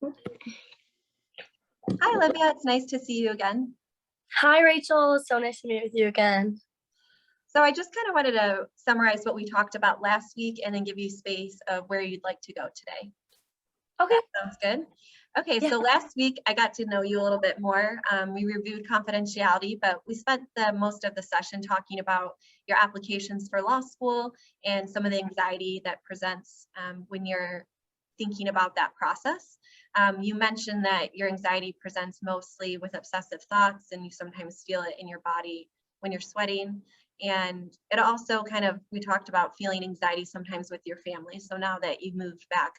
Hi, Olivia. It's nice to see you again. Hi, Rachel. It's so nice to meet with you again. So I just kind of wanted to summarize what we talked about last week and then give you space of where you'd like to go today. Okay. That sounds good. Okay, Yeah. so last week I got to know you a little bit more. We reviewed confidentiality, but we spent most of the session talking about your applications for law school and some of the anxiety that presents when you're thinking about that process. You mentioned that your anxiety presents mostly with obsessive thoughts, and you sometimes feel it in your body when you're sweating. And it also we talked about feeling anxiety sometimes with your family. So now that you've moved back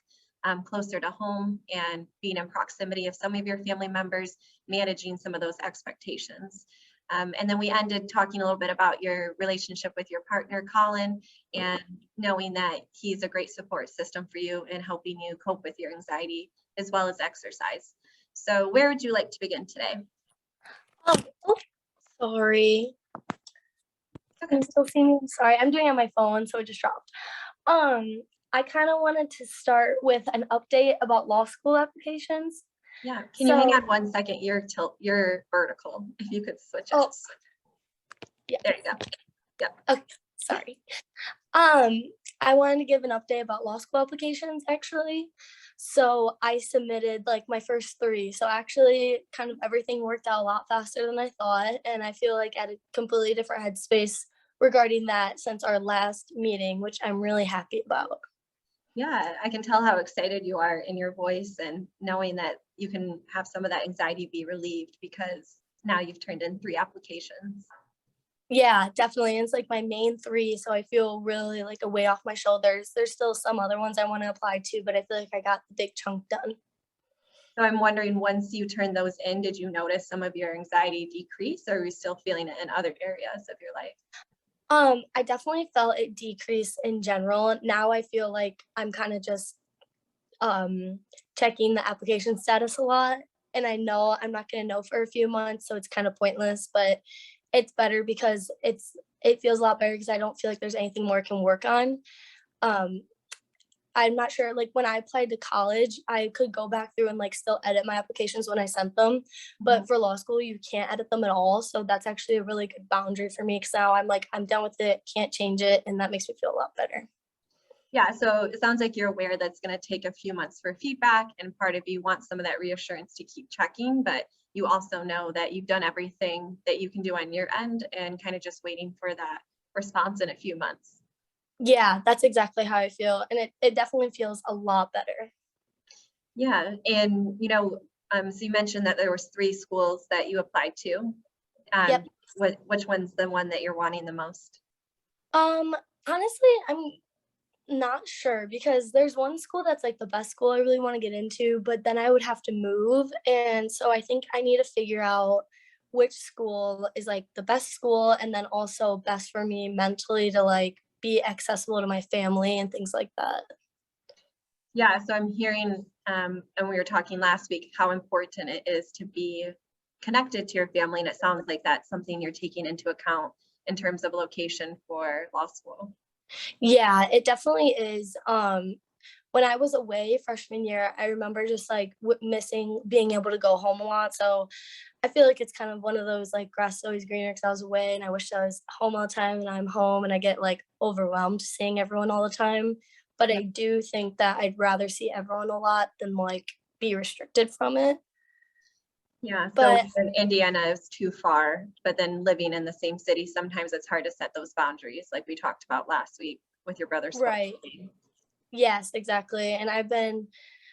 closer to home and being in proximity of some of your family members, managing some of those expectations. And then we ended talking a little bit about your relationship with your partner, Colin, and knowing that he's a great support system for you in helping you cope with your anxiety as well as exercise. So where would you like to begin today? Sorry. Okay. I'm still seeing you. Sorry, I'm doing it on my phone, so it just dropped. I kind of wanted to start with an update about law school applications. Yeah. Can you hang on 1 second? You're vertical. If you could switch it. Oh, yeah. There you go. Yep. Okay. Sorry. I wanted to give an update about law school applications actually. So I submitted like my first 3. So actually kind of everything worked out a lot faster than I thought. And I feel like at a completely different headspace regarding that since our last meeting, which I'm really happy about. Yeah, I can tell how excited you are in your voice and knowing that you can have some of that anxiety be relieved because now you've turned in 3 applications. Yeah, definitely. It's like my main 3, so I feel really like a weight off my shoulders. There's still some other ones I want to apply to, but I feel like I got the big chunk done. So I'm wondering, once you turn those in, did you notice some of your anxiety decrease, or are you still feeling it in other areas of your life? I definitely felt it decrease in general. Now I feel like I'm kind of just checking the application status a lot, and I know I'm not going to know for a few months, so it's kind of pointless, but it's better because it feels a lot better because I don't feel like there's anything more I can work on. Um, I'm not sure, like when I applied to college, I could go back through and like still edit my applications when I sent them. But for law school, you can't edit them at all. So that's actually a really good boundary for me because now I'm like, I'm done with it, can't change it. And that makes me feel a lot better. Yeah, so it sounds like you're aware that's going to take a few months for feedback, and part of you wants some of that reassurance to keep checking, but you also know that you've done everything that you can do on your end and kind of just waiting for that response in a few months. Yeah, that's exactly how I feel. And it definitely feels a lot better. Yeah, and so you mentioned that there was 3 schools that you applied to. Yep. Which one's the one that you're wanting the most? Honestly, I'm not sure because there's one school that's like the best school I really want to get into, but then I would have to move. And so I think I need to figure out which school is like the best school and then also best for me mentally to like be accessible to my family and things like that. Yeah, so I'm hearing, and we were talking last week, how important it is to be connected to your family, and it sounds like that's something you're taking into account in terms of location for law school. Yeah, it definitely is. When I was away freshman year, I remember just like missing being able to go home a lot. So I feel like it's kind of one of those like grass is always greener because I was away and I wish I was home all the time and I'm home and I get like overwhelmed seeing everyone all the time. But I Yep. do think that I'd rather see everyone a lot than like be restricted from it. Yeah, so But when Indiana is too far, but then living in the same city, sometimes it's hard to set those boundaries, like we talked about last week with your brother's school. right. Yes, exactly. And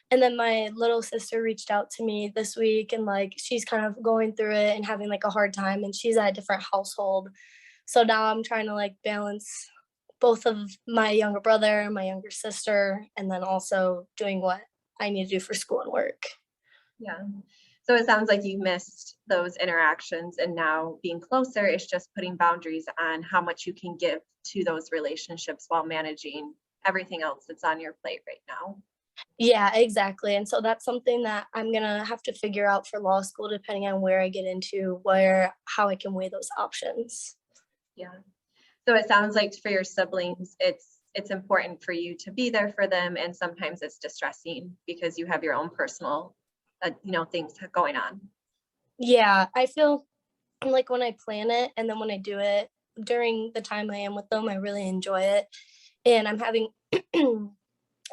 then my little sister reached out to me this week and like she's kind of going through it and having like a hard time and she's at a different household. So now I'm trying to like balance both of my younger brother and my younger sister and then also doing what I need to do for school and work. Yeah. So it sounds like you missed those interactions, and now being closer is just putting boundaries on how much you can give to those relationships while managing everything else that's on your plate right now. Yeah, exactly. And so that's something that I'm going to have to figure out for law school depending on where I get into, where how I can weigh those options. Yeah. So it sounds like for your siblings, it's it's important for you to be there for them. And sometimes it's distressing because you have your own personal, things going on. Yeah, I feel like when I plan it and then when I do it during the time I am with them, I really enjoy it. And I'm having, I'm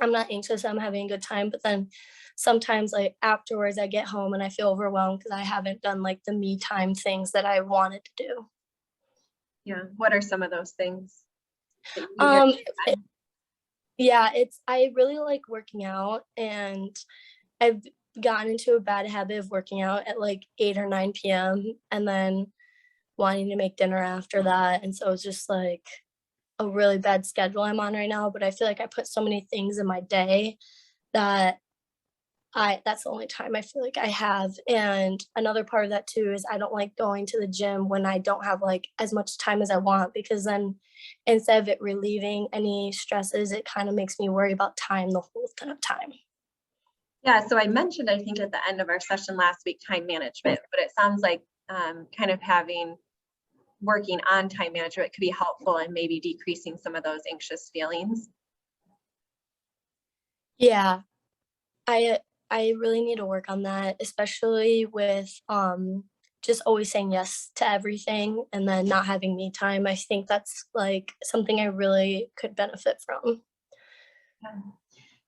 not anxious, I'm having a good time. But then sometimes, like afterwards, I get home and I feel overwhelmed because I haven't done like the me time things that I wanted to do. Yeah. What are some of those things that you need your Um, time? yeah, I really like working out, and I've gotten into a bad habit of working out at like 8 or 9 p.m. and then wanting to make dinner after that. And so it's just like a really bad schedule I'm on right now. But I feel like I put so many things in my day that that's the only time I feel like I have. And another part of that too is I don't like going to the gym when I don't have like as much time as I want, because then instead of it relieving any stresses, it kind of makes me worry about time the whole time. Yeah, so I mentioned, I think at the end of our session last week, time management, but it sounds like kind of working on time management could be helpful in maybe decreasing some of those anxious feelings. Yeah, I I really need to work on that, especially with just always saying yes to everything and then not having me time. I think that's like something I really could benefit from. Yeah.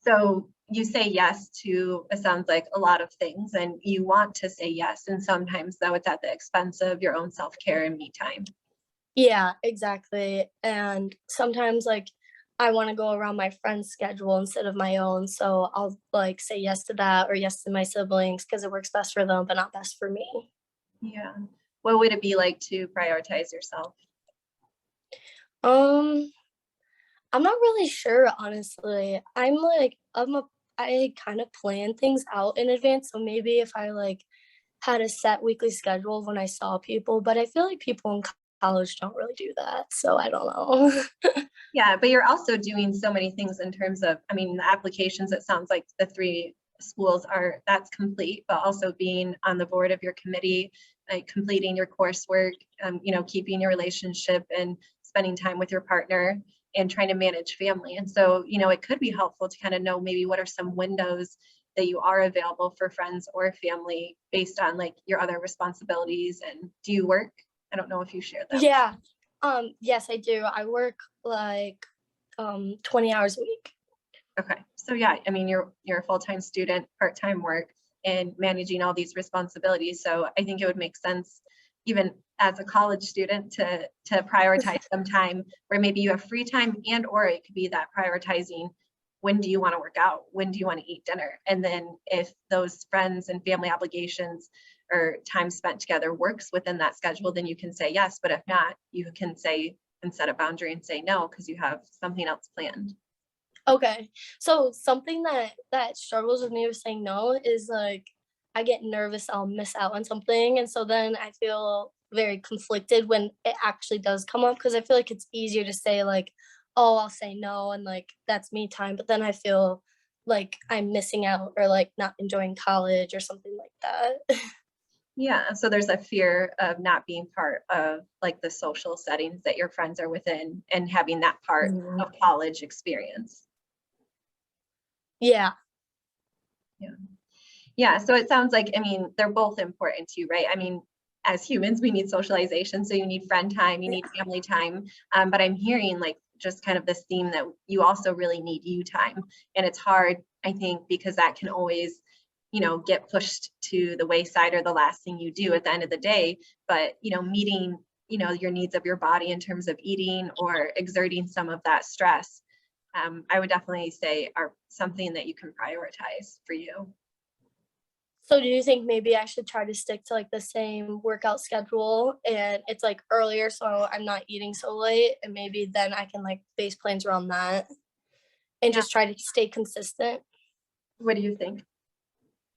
So you say yes to, it sounds like a lot of things, and you want to say yes. And sometimes though it's at the expense of your own self-care and me time. Yeah, exactly. And sometimes like I want to go around my friend's schedule instead of my own. So I'll like say yes to that or yes to my siblings because it works best for them, but not best for me. Yeah. What would it be like to prioritize yourself? Um, I'm not really sure, honestly. I kind of plan things out in advance. So maybe if I like had a set weekly schedule of when I saw people, but I feel like people in college don't really do that. So I don't know. Yeah, but you're also doing so many things in terms of, I mean, the applications, it sounds like the three schools are, that's complete, but also being on the board of your committee, like completing your coursework, keeping your relationship and spending time with your partner and trying to manage family. And so, it could be helpful to kind of know maybe what are some windows that you are available for friends or family based on like your other responsibilities. And do you work? I don't know if you shared that. Yeah. Yes, I do. I work like 20 hours a week. Okay, so yeah, I mean, you're a full-time student, part-time work, and managing all these responsibilities. So I think it would make sense, even as a college student, to prioritize some time where maybe you have free time, and or it could be that prioritizing when do you want to work out, when do you want to eat dinner, and then if those friends and family obligations or time spent together works within that schedule, then you can say yes. But if not, you can say and set a boundary and say no because you have something else planned. Okay. So something that struggles with me with saying no is like I get nervous I'll miss out on something, and so then I feel very conflicted when it actually does come up because I feel like it's easier to say like, "Oh, I'll say no," and like that's me time, but then I feel like I'm missing out or like not enjoying college or something like that. Yeah, so there's a fear of not being part of like the social settings that your friends are within and having that part Mhm. of college experience. Yeah. Yeah. Yeah, so it sounds like, I mean, they're both important to you, right? I mean, as humans, we need socialization, so you need friend time, you Yeah. need family time. But I'm hearing like just kind of this theme that you also really need you time. And it's hard, I think, because that can always, get pushed to the wayside or the last thing you do at the end of the day. But, meeting, your needs of your body in terms of eating or exerting some of that stress, I would definitely say are something that you can prioritize for you. So do you think maybe I should try to stick to like the same workout schedule and it's like earlier so I'm not eating so late and maybe then I can like base plans around that and Yeah. just try to stay consistent? What do you think?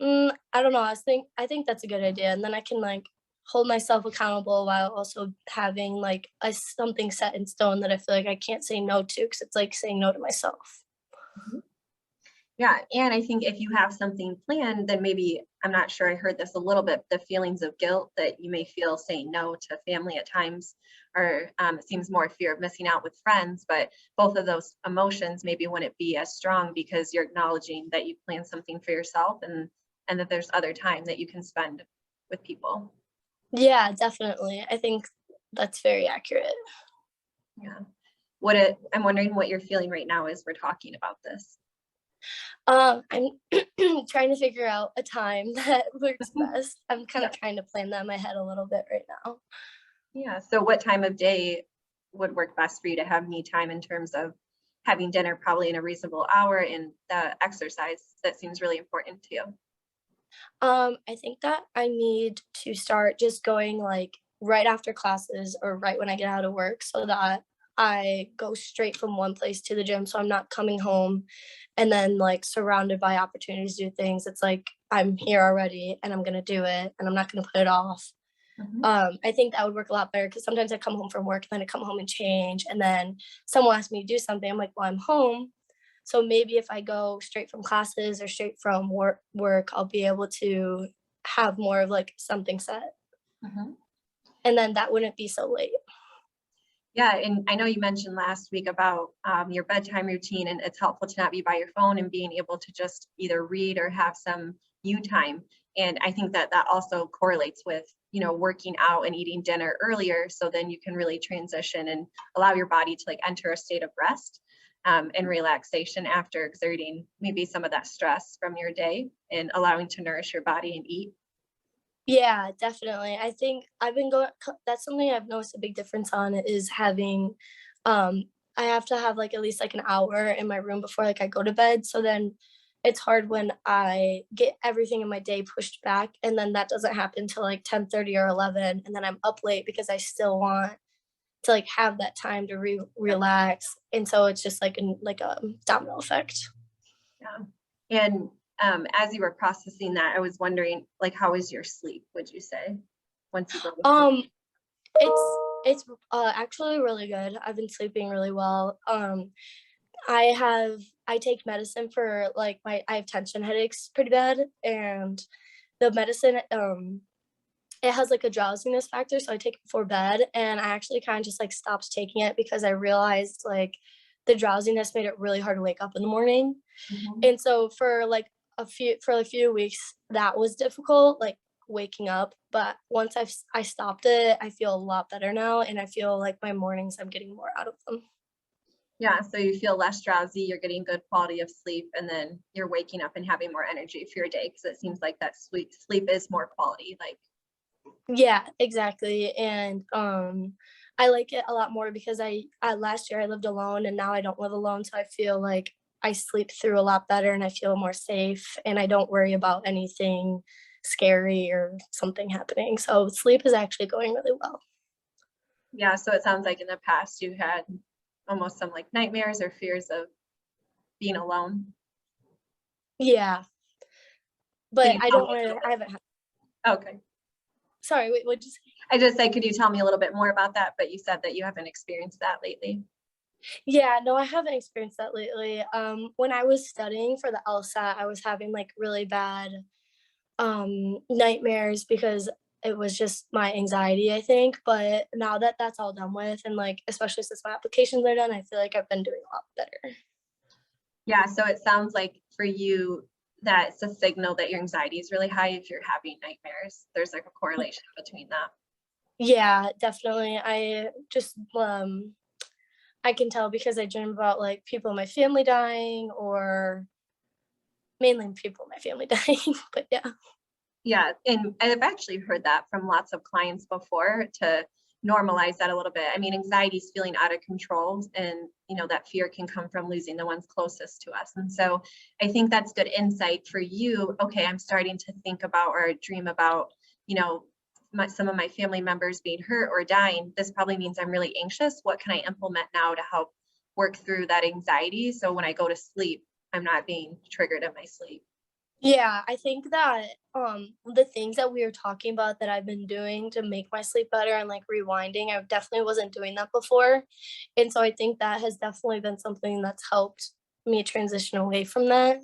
I don't know. I think that's a good idea, and then I can like hold myself accountable while also having like something set in stone that I feel like I can't say no to because it's like saying no to myself. Mhm. Yeah, and I think if you have something planned, then maybe, I'm not sure, I heard this a little bit, the feelings of guilt that you may feel saying no to family at times, or it seems more fear of missing out with friends, but both of those emotions maybe wouldn't be as strong because you're acknowledging that you plan something for yourself, and that there's other time that you can spend with people. Yeah, definitely. I think that's very accurate. Yeah. I'm wondering what you're feeling right now as we're talking about this. I'm trying to figure out a time that works best. I'm kind Yeah. of trying to plan that in my head a little bit right now. Yeah. So what time of day would work best for you to have me time in terms of having dinner probably in a reasonable hour and the exercise that seems really important to you? I think that I need to start just going like right after classes or right when I get out of work so that I go straight from one place to the gym. So I'm not coming home and then like surrounded by opportunities to do things. It's like I'm here already and I'm gonna do it and I'm not gonna put it off. Mhm. I think that would work a lot better because sometimes I come home from work and then I come home and change and then someone asks me to do something. I'm like, well, I'm home. So maybe if I go straight from classes or straight from work, I'll be able to have more of like something set. Mhm. And then that wouldn't be so late. Yeah, and I know you mentioned last week about your bedtime routine, and it's helpful to not be by your phone and being able to just either read or have some you time. And I think that that also correlates with, working out and eating dinner earlier, so then you can really transition and allow your body to like enter a state of rest and relaxation after exerting maybe some of that stress from your day and allowing to nourish your body and eat. Yeah, definitely. I think I've been going that's something I've noticed a big difference on is having um I have to have like at least like an hour in my room before like I go to bed. So then it's hard when I get everything in my day pushed back and then that doesn't happen till like 10:30 or 11 and then I'm up late because I still want to like have that time to relax. And so it's just like like a domino effect. Yeah. And as you were processing that, I was wondering, like, how is your sleep, would you say, once you go to sleep? Um it's actually really good. I've been sleeping really well. I take medicine for like I have tension headaches pretty bad, and the medicine it has like a drowsiness factor, so I take it before bed, and I actually kind of just like stopped taking it because I realized like the drowsiness made it really hard to wake up in the morning. Mhm. And so for a few weeks that was difficult, like waking up. But once I stopped it, I feel a lot better now, and I feel like my mornings I'm getting more out of them. Yeah, so you feel less drowsy, you're getting good quality of sleep, and then you're waking up and having more energy for your day because it seems like that sleep is more quality. Like, Yeah, exactly. And I like it a lot more because I last year I lived alone and now I don't live alone, so I feel like I sleep through a lot better and I feel more safe and I don't worry about anything scary or something happening. So sleep is actually going really well. yeah, so it sounds like in the past you had almost some like nightmares or fears of being alone. Yeah, Can but you I tell me don't a really little I haven't had bit? Okay. sorry, wait, what'd you say? I just said, could you tell me a little bit more about that? But you said that you haven't experienced that lately. Yeah, no, I haven't experienced that lately. When I was studying for the LSAT, I was having like really bad nightmares because it was just my anxiety, I think. But now that that's all done with, and like especially since my applications are done, I feel like I've been doing a lot better. Yeah, so it sounds like for you, that's a signal that your anxiety is really high if you're having nightmares. There's like a correlation between that. Yeah, definitely. I can tell because I dream about like people in my family dying or mainly people in my family dying. But yeah. Yeah, and I've actually heard that from lots of clients before to normalize that a little bit. I mean, anxiety is feeling out of control, and that fear can come from losing the ones closest to us. And so I think that's good insight for you. Okay, I'm starting to think about or dream about, you know, some of my family members being hurt or dying. This probably means I'm really anxious. What can I implement now to help work through that anxiety? So when I go to sleep, I'm not being triggered in my sleep. Yeah, I think that the things that we were talking about that I've been doing to make my sleep better and like rewinding, I definitely wasn't doing that before. And so I think that has definitely been something that's helped me transition away from that.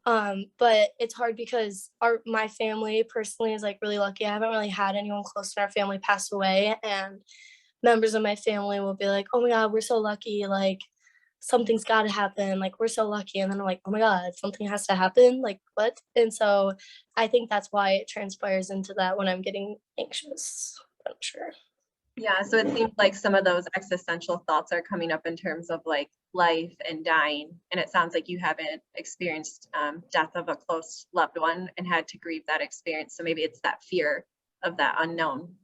But it's hard because my family personally is like really lucky. I haven't really had anyone close in our family pass away, and members of my family will be like, "Oh my God, we're so lucky. Like something's got to happen. Like we're so lucky." And then I'm like, "Oh my God, something has to happen. Like what?" And so I think that's why it transpires into that when I'm getting anxious. I'm sure. Yeah, so it seems like some of those existential thoughts are coming up in terms of like life and dying. And it sounds like you haven't experienced death of a close loved one and had to grieve that experience. So maybe it's that fear of that unknown.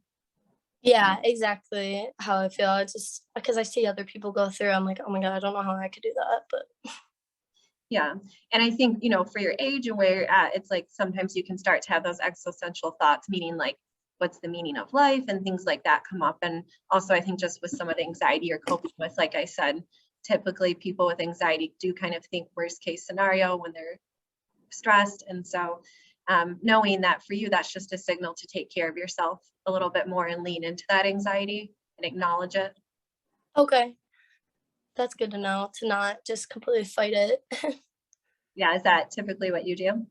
Yeah, exactly how I feel. It's just because I see other people go through, I'm like, "Oh my God, I don't know how I could do that." But Yeah. And I think, for your age and where you're at, it's like sometimes you can start to have those existential thoughts, meaning like, what's the meaning of life and things like that come up. And also, I think just with some of the anxiety you're coping with, like I said, typically people with anxiety do kind of think worst case scenario when they're stressed. And so, knowing that for you, that's just a signal to take care of yourself a little bit more and lean into that anxiety and acknowledge it. okay, that's good to know to not just completely fight it. Yeah. Is that typically what you do?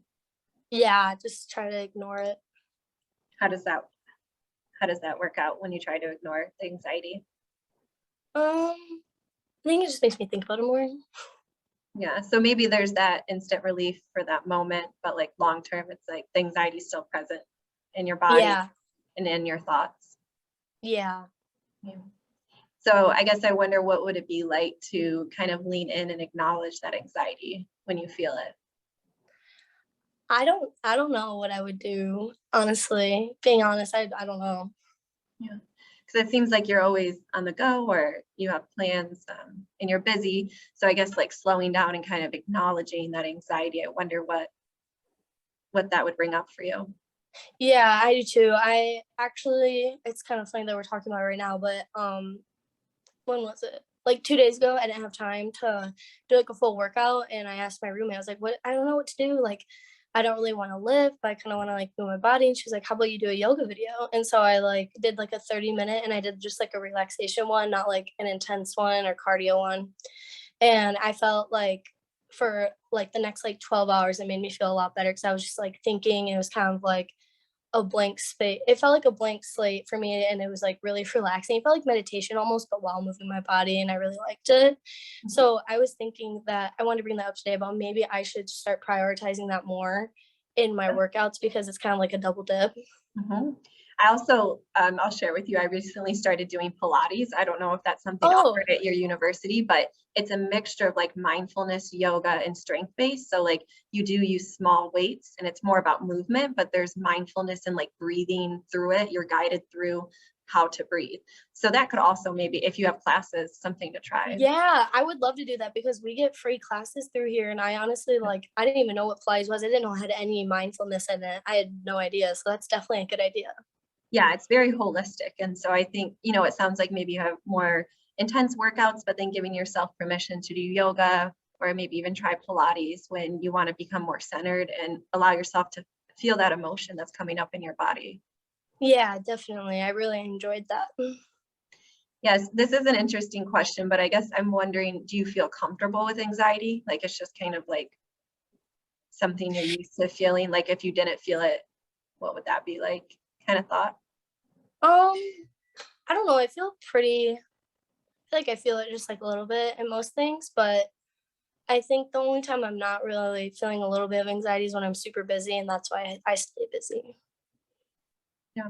Yeah, just try to ignore it. How does that how does that work out when you try to ignore the anxiety? I think it just makes me think about it more. Yeah, so maybe there's that instant relief for that moment, but like long term, it's like the anxiety is still present in your body Yeah, and in your thoughts. yeah. Yeah. So I guess I wonder what would it be like to kind of lean in and acknowledge that anxiety when you feel it? I don't know what I would do, honestly. Being honest, I don't know. Yeah, because it seems like you're always on the go or you have plans and you're busy. So I guess like slowing down and kind of acknowledging that anxiety, I wonder what that would bring up for you. Yeah, I do too. I actually it's kind of funny that we're talking about it right now, but when was it? Like 2 days ago, I didn't have time to do like a full workout, and I asked my roommate, I was like, "What? I don't know what to do. Like, I don't really want to lift, but I kind of want to like move my body." And she's like, "How about you do a yoga video?" And so I like did like a 30-minute, and I did just like a relaxation one, not like an intense one or cardio one. And I felt like for like the next like 12 hours, it made me feel a lot better because I was just like thinking, and it was kind of like a blank space. It felt like a blank slate for me, and it was like really relaxing. It felt like meditation almost, but while moving my body, and I really liked it. So I was thinking that I wanted to bring that up today about maybe I should start prioritizing that more in my workouts because it's kind of like a double dip. Mhm. I also, I'll share with you, I recently started doing Pilates. I don't know if that's something Oh, offered at your university, but it's a mixture of like mindfulness, yoga, and strength based. So like you do use small weights and it's more about movement, but there's mindfulness and like breathing through it. You're guided through how to breathe. So that could also maybe, if you have classes, something to try. yeah, I would love to do that because we get free classes through here, and I honestly like I didn't even know what Pilates was. I didn't know it had any mindfulness in it. I had no idea, so that's definitely a good idea. Yeah, it's very holistic. And so I think, it sounds like maybe you have more intense workouts, but then giving yourself permission to do yoga or maybe even try Pilates when you want to become more centered and allow yourself to feel that emotion that's coming up in your body. Yeah, definitely. I really enjoyed that. Yes, this is an interesting question, but I guess I'm wondering, do you feel comfortable with anxiety? Like it's just kind of like something you're used to feeling? Like if you didn't feel it, what would that be like? Kind of thought. Um, I don't know. I feel like I feel it just like a little bit in most things, but I think the only time I'm not really feeling a little bit of anxiety is when I'm super busy, and that's why I stay busy. Yeah.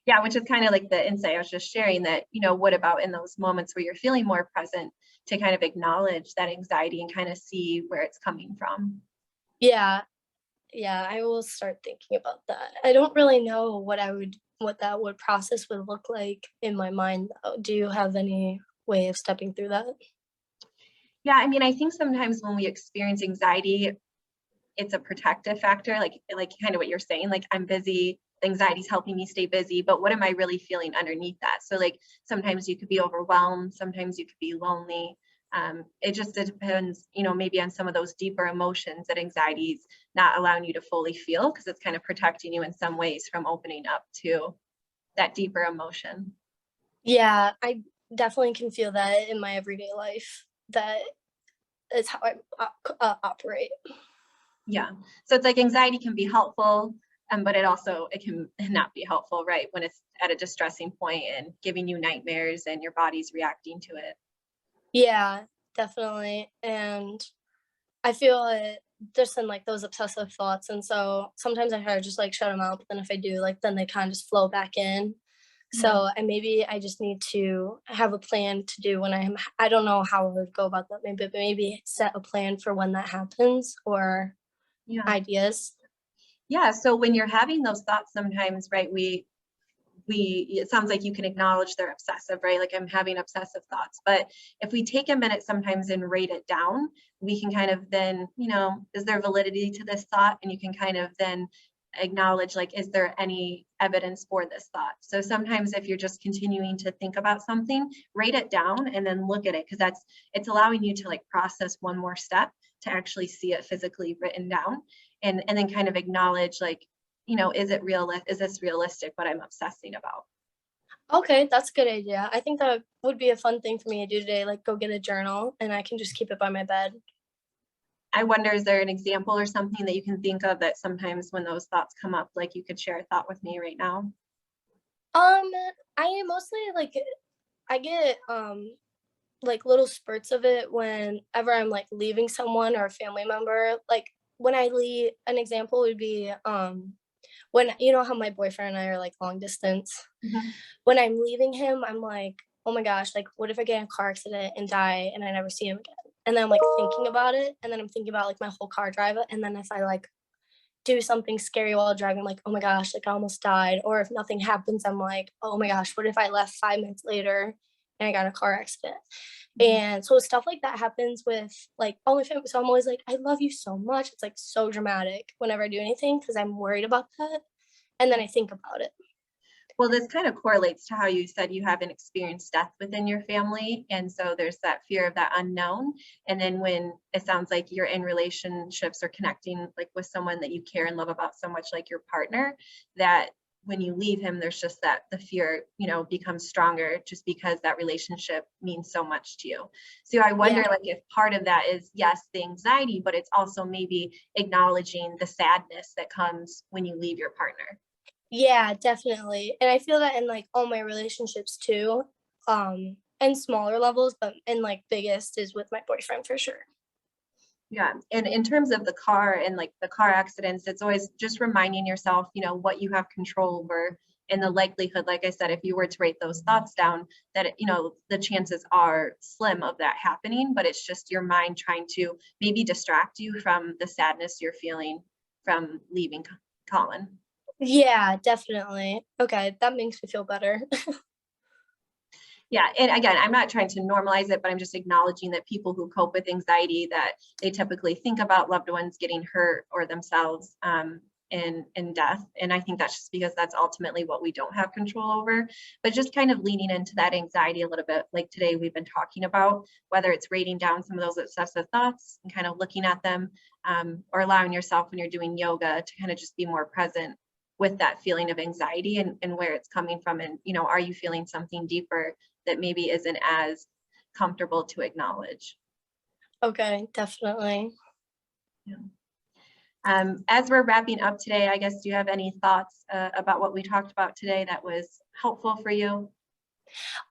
Yeah, which is kind of like the insight I was just sharing that, what about in those moments where you're feeling more present to kind of acknowledge that anxiety and kind of see where it's coming from? Yeah, yeah, I will start thinking about that. I don't really know what that would process would look like in my mind though. Do you have any way of stepping through that? Yeah, I mean, I think sometimes when we experience anxiety, it's a protective factor, like kind of what you're saying, like I'm busy, the anxiety's helping me stay busy, but what am I really feeling underneath that? So like sometimes you could be overwhelmed, sometimes you could be lonely. It just depends, maybe on some of those deeper emotions that anxiety's not allowing you to fully feel because it's kind of protecting you in some ways from opening up to that deeper emotion. Yeah, I definitely can feel that in my everyday life that is how I operate. Yeah. So it's like anxiety can be helpful, but it can not be helpful, right? When it's at a distressing point and giving you nightmares and your body's reacting to it. Yeah, definitely. And I feel it just in like those obsessive thoughts. And so sometimes I try to just like shut them out. But then if I do, like, then they kind of just flow back in. Yeah. So and maybe I just need to have a plan to do when I don't know how I would go about that. Maybe set a plan for when that happens or Yeah. ideas. Yeah. So when you're having those thoughts sometimes, right, it sounds like you can acknowledge they're obsessive, right? Like I'm having obsessive thoughts. But if we take a minute sometimes and write it down, we can kind of then, is there validity to this thought? And you can kind of then acknowledge, like, is there any evidence for this thought? So sometimes if you're just continuing to think about something, write it down and then look at it, because it's allowing you to like process one more step to actually see it physically written down, and then kind of acknowledge, like, is this realistic what I'm obsessing about? Okay, that's a good idea. I think that would be a fun thing for me to do today, like go get a journal and I can just keep it by my bed. I wonder, is there an example or something that you can think of that sometimes when those thoughts come up, like you could share a thought with me right now? Um, I mostly like I get like little spurts of it whenever I'm like leaving someone or a family member. Like when I leave, an example would be when you know how my boyfriend and I are like long distance. Mhm. When I'm leaving him, I'm like, oh my gosh, like what if I get in a car accident and die and I never see him again? And then I'm like thinking about it, and then I'm thinking about like my whole car drive, and then if I like do something scary while driving, like, oh my gosh, like I almost died. Or if nothing happens, I'm like, oh my gosh, what if I left 5 minutes later and I got in a car accident? Mhm. And so stuff like that happens with like all my family. So I'm always like, I love you so much. It's like so dramatic whenever I do anything because I'm worried about that. And then I think about it. Well, this kind of correlates to how you said you haven't experienced death within your family. And so there's that fear of that unknown. And then when it sounds like you're in relationships or connecting like with someone that you care and love about so much, like your partner, that when you leave him, there's just that the fear, becomes stronger just because that relationship means so much to you. So I wonder, Yeah. like, if part of that is, yes, the anxiety, but it's also maybe acknowledging the sadness that comes when you leave your partner. Yeah, definitely. And I feel that in like all my relationships too. And smaller levels, but and like biggest is with my boyfriend for sure. Yeah. And in terms of the car and like the car accidents, it's always just reminding yourself, what you have control over, and the likelihood, like I said, if you were to write those thoughts down, that, the chances are slim of that happening, but it's just your mind trying to maybe distract you from the sadness you're feeling from leaving Colin. Yeah, definitely. Okay, that makes me feel better. Yeah, and again, I'm not trying to normalize it, but I'm just acknowledging that people who cope with anxiety, that they typically think about loved ones getting hurt or themselves in death. And I think that's just because that's ultimately what we don't have control over. But just kind of leaning into that anxiety a little bit, like today we've been talking about, whether it's writing down some of those obsessive thoughts and kind of looking at them, or allowing yourself when you're doing yoga to kind of just be more present with that feeling of anxiety, and where it's coming from. And, are you feeling something deeper that maybe isn't as comfortable to acknowledge? Okay, definitely. Yeah. As we're wrapping up today, I guess, do you have any thoughts about what we talked about today that was helpful for you?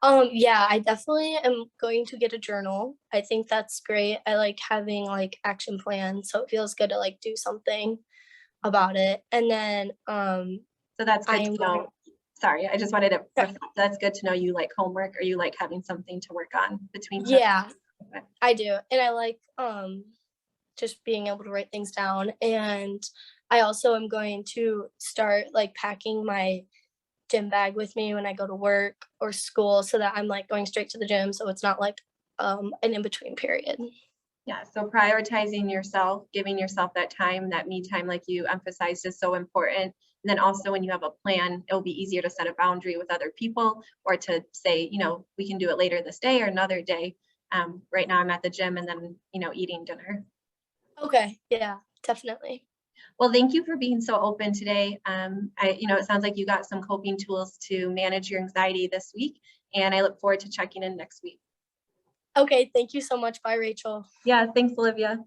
Yeah, I definitely am going to get a journal. I think that's great. I like having like action plans, so it feels good to like do something about it. And then So that's I good to am going. know. Sorry, I just wanted to reflect. That's good to know you like homework, or you like having something to work on between classes. Yeah, Okay. I do. And I like just being able to write things down. And I also am going to start like packing my gym bag with me when I go to work or school so that I'm like going straight to the gym so it's not like an in between period. Yeah, so prioritizing yourself, giving yourself that time, that me time, like you emphasized, is so important. And then also when you have a plan, it'll be easier to set a boundary with other people, or to say, we can do it later this day or another day. Right now I'm at the gym, and then, eating dinner. Okay, yeah, definitely. Well, thank you for being so open today. It sounds like you got some coping tools to manage your anxiety this week, and I look forward to checking in next week. Okay, thank you so much. Bye, Rachel. Yeah, thanks, Olivia.